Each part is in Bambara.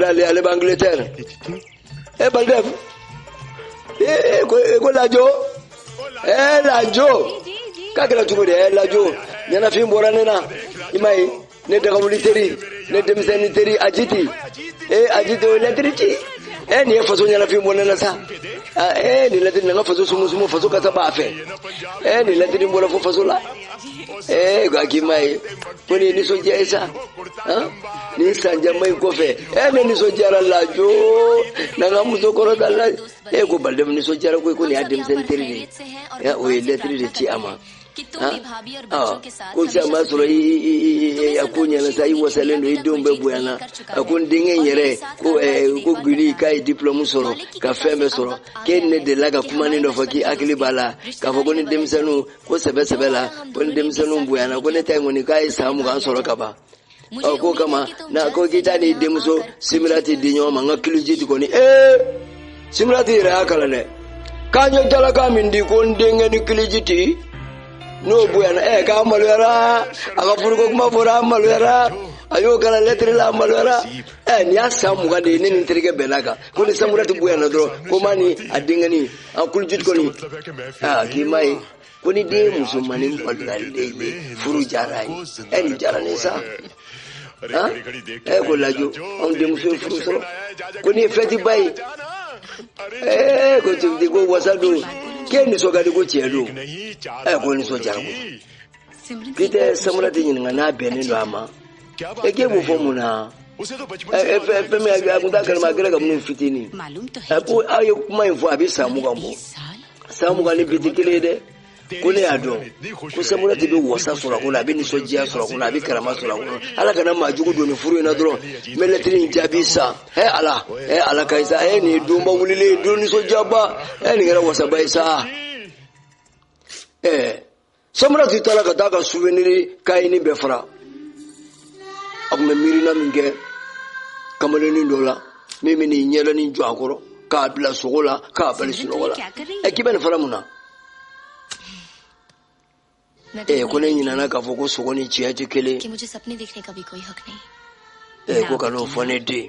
aller en Angleterre. Baldem. Ko lajo. Lajo. Kakela tukude lajo. Nyana fi mbora nena. Imai ne daga military, ne demsenitary ajiti. Ajiti electricity. Ni faso nyana fi mbora nena sa. Ni latri nga faso sumu faso kata ba afe. Ni latri mbora fo faso la. Gakimai. Kuni ni soja esa. Ni sanja mai kofe. Ni soja lajo. Nanga musokoro dala. Ko Baldem ni soja ko ni demsenitary. Electricity ama. Ko sama sura akunya na sai wasalendo idombe bwana akun dingen yere ko guli kai diplôme soro ka femme soro ken de laga kuma ne do faki akili bala ka fo ni demsanu ko sebe la ko demsanu bwana ko ne tay ngoni kai samu ga soro ka ba ko kama na ko kita ni demso similati dinyo manga kiliji ko ni similati ra kala ne kanyo tala ka mindi ko ndenge ni kiliji no buena ka malwera aga furgo kuma fora malwera ayo kala letri la malwera ni asamu ga de ni ntrige belaga ko ni samura tu buena dro ko mani adingani akul jit ko ni kimai ko ni de musumani malwalde furu jarai ni jarane sa ko lajo on de musu furu so ko ni feti bay ko tu digo wasado Keni soga di ko tielu ko ni soja ko kite samura tin nga na beni no ama ke bu fomuna pe me aga kun ta kalma gele ga mun fitini ko ayo kuma info abi samu ga ni bitikile de ko ne ado ko samura ti be wasa sura ko la be ni soja sura ko la be karama sura ko ala kana majugo do ni furu ina dro meletri njabisa ala kaisa ni dumba wulile do ni soja ba ni gara wasa ba isa samura ti tala ka daga souvenir kai ni befra akme mirina minge kamale ni dola mimi ni nyela ni jo akoro ka bla sogola ka bla sinogola kiben faramuna कोने निना का फोको सोगोनी चिया चिकेले कि मुझे सपने देखने का भी कोई हक नहीं को कनो फोने दे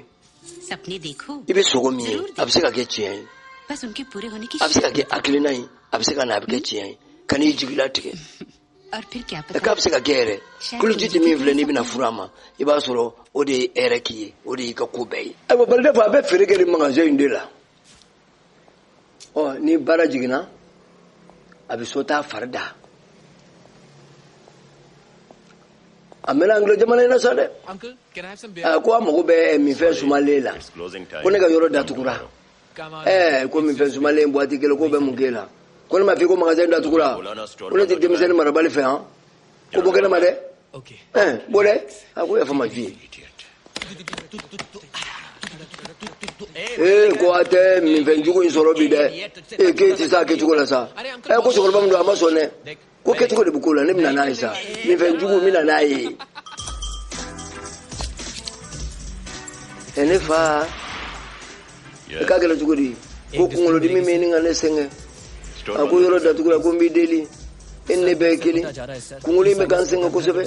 सपने देखो इबे सोगोमी अब से का के चिया बस उनके पूरे होने की अब से का के अकले नहीं अब से का ना के चिया कनी जिगला टिके और फिर क्या पता कब से का गेरे कुल जित में वलनी बिना फुरामा इबा सोरो ओदे एरकी ओदे का कोबे अब बलदे फाबे फिर के मंगाजे इंडेला ओ ni bara jigina abi sota farda amela anglo jamana na sade uncle can I have some beer ko amogo be mi fe sumalela ko ne ga yoro datukura ko mi fe sumale mbwati kele ko be mungela ko ne ma fi ko magasin datukura ko ne tide miseli marabali fe ha ko bogena made okay bole ko ya fama vi ko ate mi fe njugo insoro bi de ke ti sa ke chukola sa ko chukola ba mndo amasone ko ke tuko de bukula ne mina naisa mi fe njugo mina nayi enefa ka gele tuko di ko kungolo di mi meninga ne senge ako yoro da tuko ko mbi deli enne be kili kungolo me kan senga ko sebe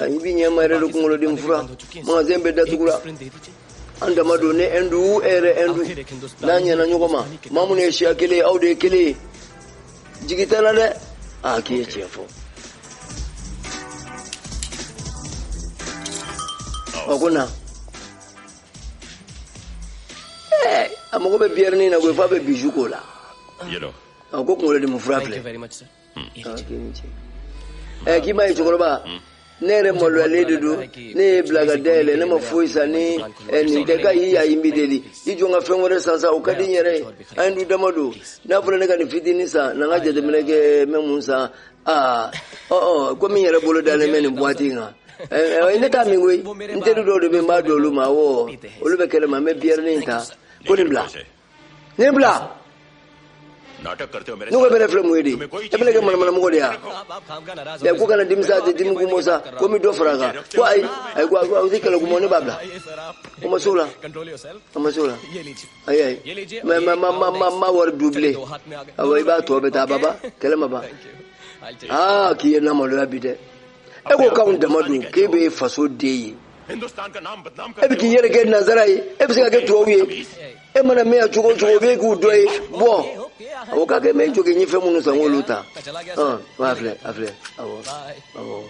ay bi nyama re kungolo di mfura ma zembe da tuko anda madone endu ere endu nanya na nyogoma mamune shi akele aude kele jigitana de akiye chefo akuna amogo be bierni na go fa be bijukola ako kungolo di mfura thank you very much sir kima ichokoroba nere molo ledudu ne blagadele ne mafuisa ni ndeka ya immediately ijonga fengore sasa ukadi nyere andu damado na fule neka ni fitinisa na ngaje de menege memunsa ko minyere bolo dale meni bwatinga ine ta mingwe ntedu do de ma do lu ma wo olube kele ma me bier ni ta ko ni bla नाटक करते हो मेरे नुको मेरे फिल्म हुई दी एबले के मन मुको दिया या को kana dimsa de dim gumosa ko mi do fraga ko ay ko uzi kala gumone babla ko masula control yourself masula ये लीजिए ay ma war double awai ba to beta baba kelema ba ki na molo abide e ko ka unda madu ke be faso de e bi ki yere ke nazara yi e bi se ka ke tuwawu ye e mana me a cogo cogo be k'u dɔ ye bɔn awɔ k'a kɛ me joge ɲi fɛn minnu san k'olu ta a filɛ awɔ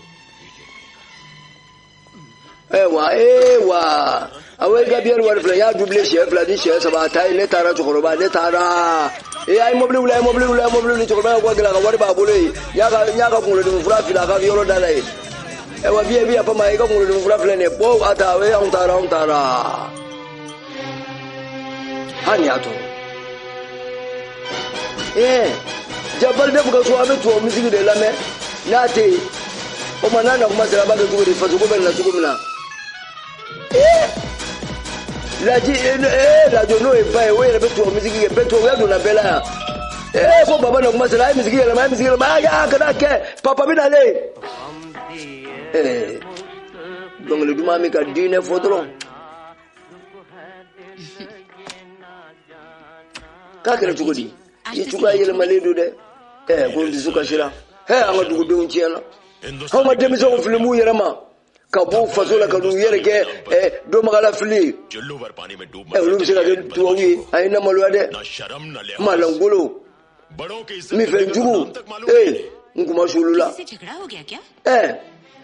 ewa awɔ Gabriel wari filɛ y'a doublé siyɛ 2 ni siyɛ 3 a ta ye ne taara cɛkɔrɔba ne taara a ye mobili wuli ni cɛkɔrɔba ka gɛlɛn a ka wari b'a bolo ye n y'a ka kunkolodimi fura fili a ka yɔrɔ da la ye ewa bi a fɔ ma i ka kunkolodimi fura filɛ nin ye bɔ a ta anw taara hali y'a to Jabal de buka so a bɛ tubabu misiri de lamɛn n'a tɛ yen o ma n'a na kuma sera a b'a kɛ cogo di faso ko bɛ na cogo min na radio n'o ye ba ye o yɛrɛ bɛ tubabu misiri kɛ bɛɛ tubabuya donna bɛɛ la yan ko baba na kuma sera a ye misiri yɛlɛma kana kɛ papa bɛ nalen dɔnkili duman min ka diinɛ fɔ dɔrɔn k'a kɛra cogo di i cogoya yɛlɛmalen don dɛ ko n dusu kasira an ka dugudenw tiɲɛna anw ka denmisɛnw fili b'u yɛrɛ ma ka bɔ faso la ka n'u yɛrɛ kɛ dɔnbagala fili olu bɛ se ka kɛ tubabu ye a ye na maloya dɛ malangolo min fɛn jugu n kuma sulu la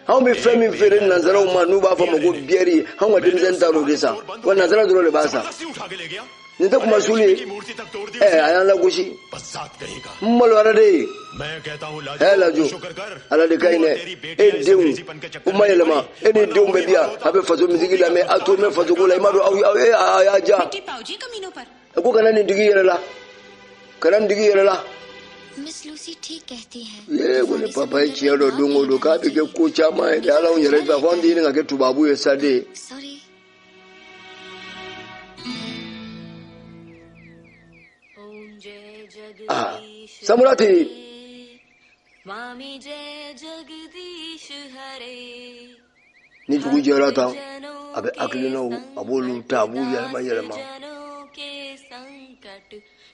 anw bɛ fɛn min feere nanzaraw ma n'u b'a fɔ ma ko biyɛri anw ka denmisɛnnin ta o de sa wa nanzara dɔrɔn de b'a sa nin tɛ kuma sulu ye a y'an lagosi n maloyara de ye lajo ala de ka ɲi dɛ e denw u ma yɛlɛma e ni denw bɛ diya a bɛ faso misigi lamɛn a to mɛn faso ko la i m'a dɔn a y'a ja ko kana nin digi yɛrɛ la ko ni papa ye tiɲɛ dɔ don o don k'a bɛ kɛ ko caman ye dɛ ala anw yɛrɛ fɛ fɔ an tɛ ɲini ka kɛ tubabu ye sa de Samurati ni dugu jɛra tan a bɛ hakilinaw a b'olu ta a b'u yɛlɛma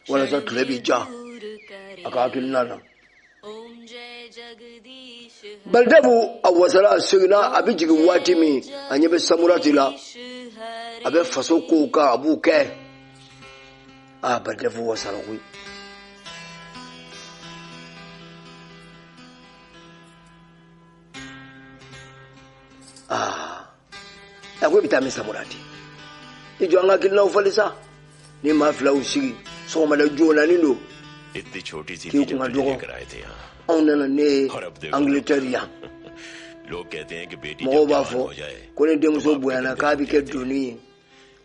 walasa tile bɛ ja a ka hakilina na Baldebu a wasala a seginna a bɛ jigin waati min a ɲɛ bɛ Samurati la a bɛ faso kow kan a b'u kɛ Baldebu wasala koyi a ko i bɛ taa min Samurati i jɔ an ka hakilinaw falen sa ni maa filaw sigi sɔgɔmada joonanin don k'i kun ka dɔgɔ anw nana ne ye Angleterre yan mɔgɔw b'a fɔ ko ni denmuso bonyana k'a bɛ kɛ doni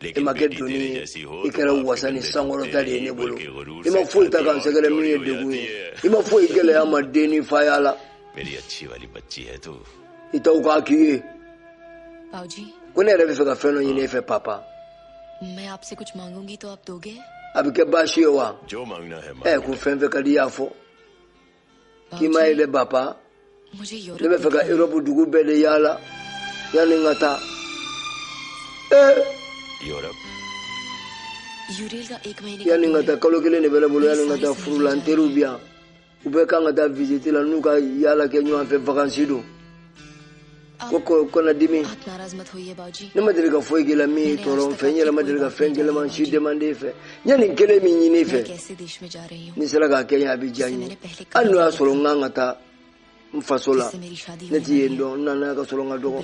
ye i ma kɛ doni ye i kɛra wasa ni sankɔrɔta de ye ne bolo i ma foyi ta k'an sɛgɛrɛ min ye degun ye i ma foyi gɛlɛya ma den ni faya la i t'aw k'a k'i ye ko ne yɛrɛ bɛ fɛ ka fɛn dɔ ɲini e fɛ papa मैं आपसे कुछ मांगूंगी तो आप दोगे a bɛ kɛ baasi ye wa ko fɛn fɛn ka di i y'a fɔ k'i ma ye dɛ papa ne bɛ fɛ ka Europe dugu bɛɛ de yaala yanni n ka taa yanni n ka taa kalo kelen de bɛ ne bolo yanni n ka taa furu la n teriw bɛ yan u bɛɛ kan ka taa visite la n'u ka yaala kɛ ɲɔgɔn fɛ vacances don ko na dimi ne ma deli ka foyi k'i la min y'i tɔɔrɔ n fɛ n yɛrɛ ma deli ka fɛn kelen si demande e fɛ yanni kelen min ɲini e fɛ ni sera k'a kɛ yen a bɛ diya n ye hali n'o y'a sɔrɔ n kan ka taa n faso la ne tɛ yen dɔn n nana ka sɔrɔ n ka dɔgɔ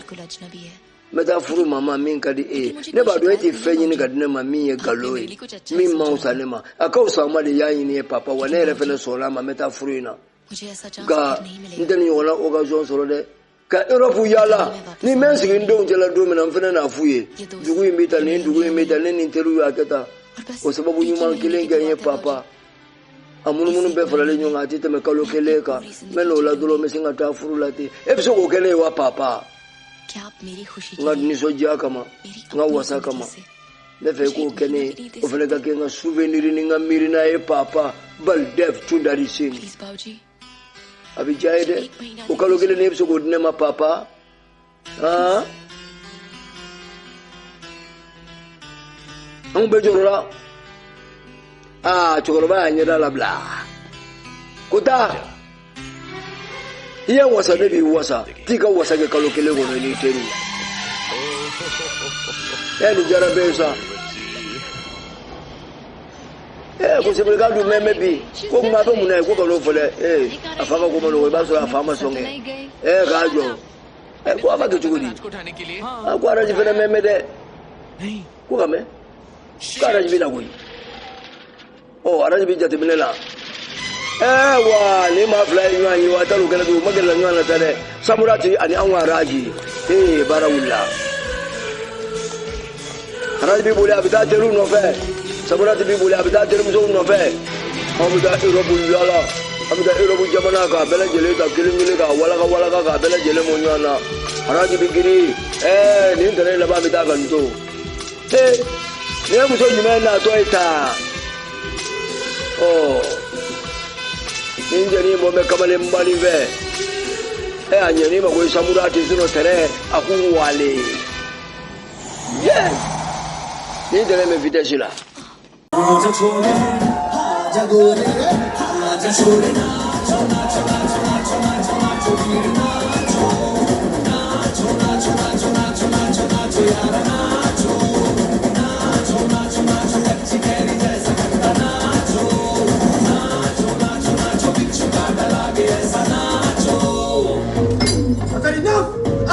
n bɛ taa furu mama min ka di e ye ne b'a dɔn e tɛ fɛn ɲini ka di ne ma min ye nkalon ye min man fisa ne ma a ka fisa n ma de y'a ɲini ye papa wa ne yɛrɛ fana sɔnna a ma n bɛ taa furu in na nka n tɛ nin ɲɔgɔnna occasion sɔrɔ dɛ ka Europe yaala ni mɛ n sigi n denw cɛla don min na n fana n'a f'u ye dugu in bɛ tan nin dugu in bɛ tan ne ni n teriw y'a kɛ tan o sababu ɲuman kelen kɛ n ye papa a munumunu bɛɛ faralen ɲɔgɔn kan a tɛ tɛmɛ kalo kelen kan n bɛ n'o la dɔrɔn n bɛ sin ka taa furu la ten e bɛ se k'o kɛ ne ye wa papa n ka nisɔndiya kama n ka wasa kama n bɛ fɛ i k'o kɛ ne ye o fana ka kɛ n ka souvenir ni n ka miirina ye papa Baldev Tundari Singh a bɛ diya ye dɛ o kalo kelen ne bɛ se k'o di ne ma papa anw bɛɛ jɔrɔla cɛkɔrɔba y'a ɲɛda labila ko taa i ye wasa ne b'i wasa t'i ka wasa kɛ kalo kelen kɔnɔ n'i teriw ni jara be sa ko se ga du meme bi ko ma be munai ko no fole afama ko mo no ba so afama songe ga jo ko aba ke chugudi को उठाने के लिए ko ara ji fena meme de नहीं ko kame ko ara ji bi na ko ara ji bi jate binela wa ni ma fly nwa yi wa talu gele du magala nwa na tare samurati ani anwa raji barawulla raji bi bole abita teru no fe samurati bi bole abita teru so no fe abita irobu yala abita irobu jamana ka bele jele ta kilimile ka wala ka bele jele mo nyana raji bi giri ni ndere la ba abita ka nto ni mu so nyime na to ita Ninjani mo me kamale mbali ve anyani ma ko samurati sino tere aku wale yes ni tere me vitesse la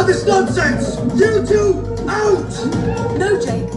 This nonsense! You two, out! No, Jake.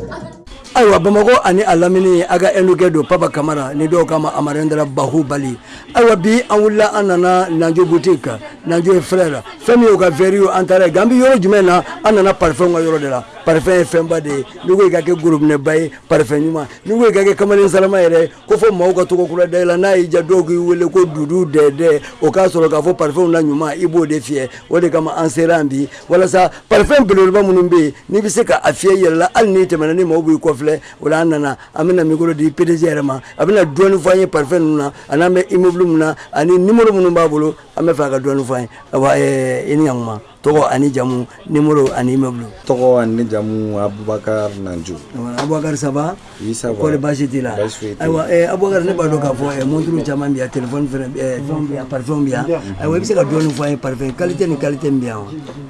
Aiwa Bamako ani alamini aga enugedo papa kamara ni do kama amarendra bahubali aiwa bi anwula anana nanjo boutique nanjo frère femi oga verio antare gambi yoro jumena anana parfum yoro de la parfum femba de nugo igake groupe ne bay parfum nyuma nugo igake kamara salama ere ko fo mawka to ko kula de la na ija dogi wele ko dudu de o ka soro ka fo parfum na nyuma ibo de fie wode kama anserambi wala sa parfum belolba munumbe ni biseka afie yella alni temana ni mawbu ko wala nana amina migoro di PDG ma abina drone fanye parfait nuna aname immeuble muna ani numéro munu babulo ame fa ga drone fanye awa ini yamma togo ani jamu numéro ani immeuble togo ani jamu Abubakar Nanju Abubakar saba isa ko le bashiti la aywa Abubakar ne ba do ka fo montru chama biya téléphone phone biya parfum biya aywa bisa ga drone fanye parfait qualité ni qualité biya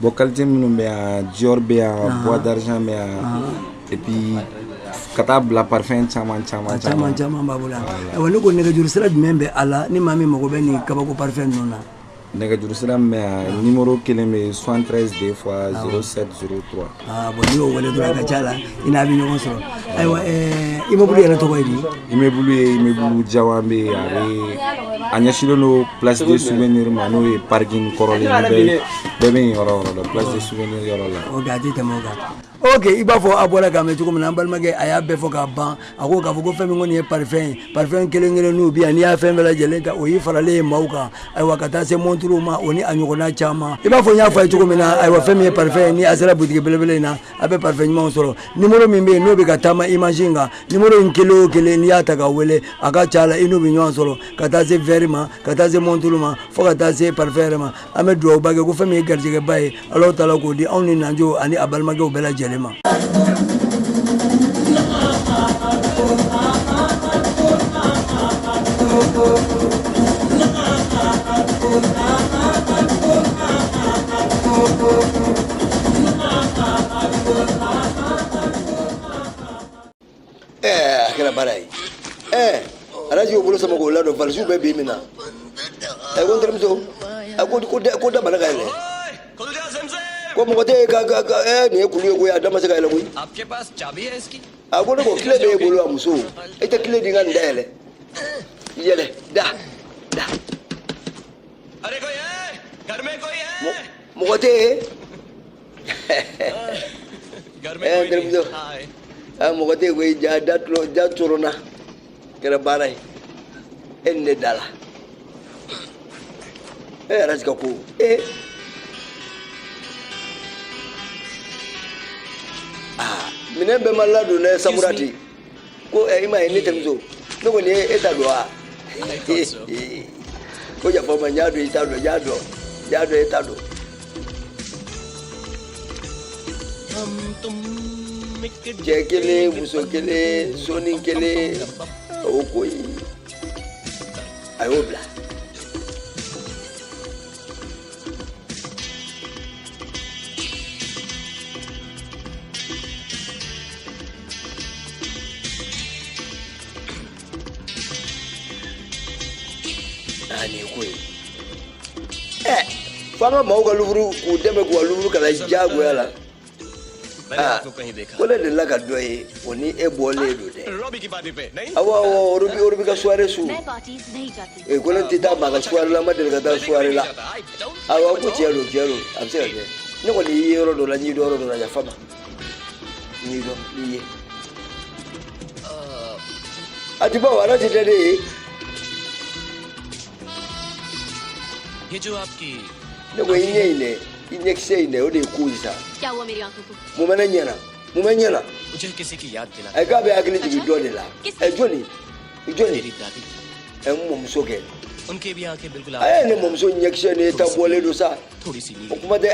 bo qualité munu biya Dior biya bois d'argent biya et puis kata bla parfum chama babula wala ko nega juru sira membe ala ni mami mago be ni kabako parfum nona nega juru sira me numéro keleme 73 2 fois 0703 bon yo wala dura ka chala ina bi ñoo so aywa immeuble yana to koy di immeuble jawambe are anyashilo no place de souvenir mano e parking korole be yoro place de souvenir yoro la o gadi te moga okay iba fo abola ka me tuko nambal mage aya be fo ka ban ako ka fo ko femi ngoni parfum kelengere no bi ani ya femi la jelenta o yifara le mauka ay wakata se montru ma oni anyogona chama iba fo nya fa tuko mina ay wa femi parfum ni azara boutique belebele na abe parfum ma solo numéro mimbe no be katama imaginga numéro nkelo kele ni ata ka wele aka chala ino bi nyon solo kata se verima kata se montru ma fo kata se parfum ma ame do bage ko femi garje ke bay Allah taala ko di awni nanjo ani abal mage o bela jelema akira barai araji obulo sama ko lado falsu be bi mina ko ndremzo ko da bana gaile खुल जा सिमसे ko mo te ga ne kuliyo ko ya dama se gaile ko आपके पास चाबी है इसकी ko ko kile be bolo amuso ita kile dinga ndele yele da अरे कोई है घर में कोई है mo ko te घर में कोई नहीं ndremzo mo ko te ko ja da turuna kera barai enne dala araji ka ko minen be malado ne samurati ko ima ni temzo no ni eta doa ko ya fama nyado itado etado jekele musokele soninkele okoi ayobla ne ko fanga mau ka luburu ku deme ku luburu kala jago yala मैंने आपको कहीं देखा wala de la ka doye oni e bole do de Robbie की पार्टी पे नहीं awa rubi ka soirée su मैं पार्टीज नहीं जाती e ko ti da ma ka soirée la ma de ka da soirée la awa ko tielo amse ka ne ko ni yoro do la ni do la ya fama ni do ni atiba wala ti de ये जो आपकी ne ko inye kise ine o de kuza क्या हुआ मेरी आंखों को mumenyana मुझे किसी की याद दिला ai ka be akili ti do de la e joni मेरी दादी e mum so ke उनकी भी आंखें बिल्कुल ai ne mum so inye kise ne ta bole do sa थोड़ी सी नीली kuma de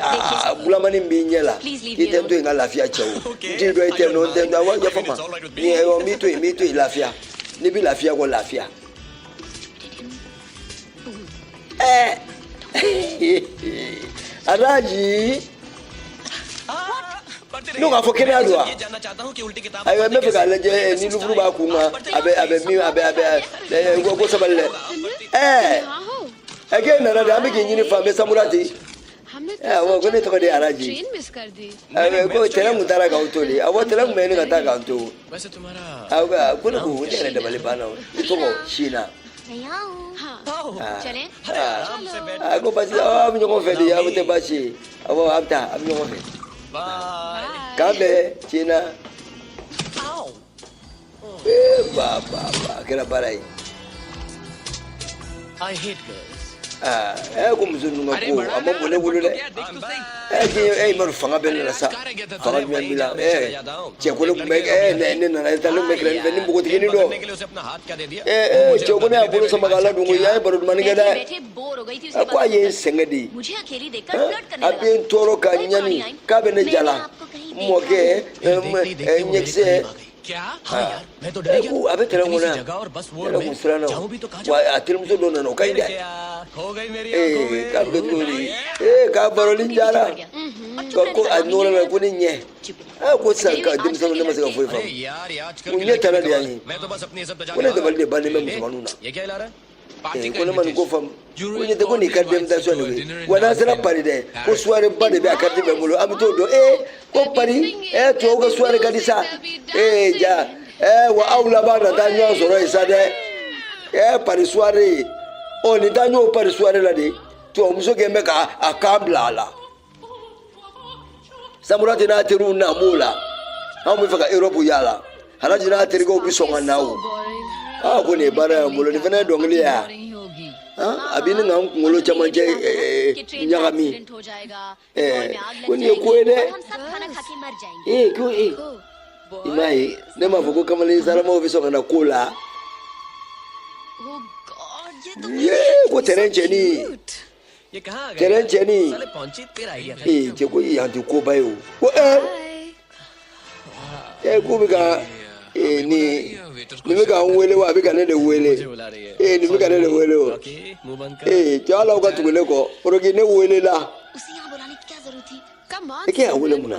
bulamani mbinyela itendo inga lafia chewo ti do itendo ntendo wa ya fama ni e o mi to lafia ni bi lafia ko lafia Araji no ga fokene adwa ये जानना चाहता हूँ कि उल्टी किताब ayo me fika leje ni luburu ba kuma abe go saballe again na da mi nyini fa me samurati wo ko ne to de araji train miss कर दी ko tera mutara ga utoli awo tera me ni ga ta ga uto वैसे तुम्हारा awo ko ko ne da bale bana to ko shina मैं यहाँ हूँ हाँ चलें आराम से बैठ ako basi am nyoko fe di am te basi awo amta am nyoko fe बाय kabe china आओ ba kira barai I hate girls ko muzunu ngako amma bole bole le ke maru fanga ben la sa fanga ben bila che ko me ne na ta lu me kren ben bugo tini do के लिए उसे अपना हाथ क्या दे दिया che ko ne apuro sama gala dungu ya baru mani ga da बैठे बोर हो गई थी उसके kwa ye sengedi मुझे अकेली देखकर फ्लर्ट करने लगा abin toro ka nyani ka be ne jala mo ke nyekse क्या हाँ यार मैं तो डर गया abe tera किसी ngona जगह और बस वो era में musrano जाऊं भी तो कहाँ wa atirum so do no kai da क्या हो गई मेरी आंखों में ka be tori ka barolin jara ko anora la ko ni nye ko sa ka dim sa ne ma sa foi fa अरे यार ये आजकल Unya की लड़की tara की dia बात- ni. मैं तो बस अपनी इज्जत बचा ko ne da balde bane me musulmanuna ये क्या हिला रहा है पार्टी का ko ne man ko invitation. fam ko ne da ko ni kadem da so ne wana sara pari de ko suare bade be akati be mulo am to do ko pari to ga suare kadisa ja wa aula ba da danyo so ro isa de pari suare o ni danyo pari suare la de to muso ge me ka akambla la samurati na tiru na mula amu fika europe yala halaji na tirigo bisonga nawo ko ne bara mulo ni fana dongli ya abin ngam ngolo chamanje nyagami हो जाएगा ko ne ko de हम सब खाना खा के मर जाएंगे ko imai ne mafuko kama ni salama bisonga na kula ओह गॉड ये तो ko terenche ni ये कहाँ आ गए terenche ni साले पहुंची तेरा आइडिया था je ko yanti ko bayo ko ko biga ni bika wele wa bika ne de wele बुला रही है ni bika ne de wele okay मुंह बंद कर jala ka tugule ko orogi ne wele la उसे यहाँ बुलाने की क्या जरूरत थी come on ke ya wele muna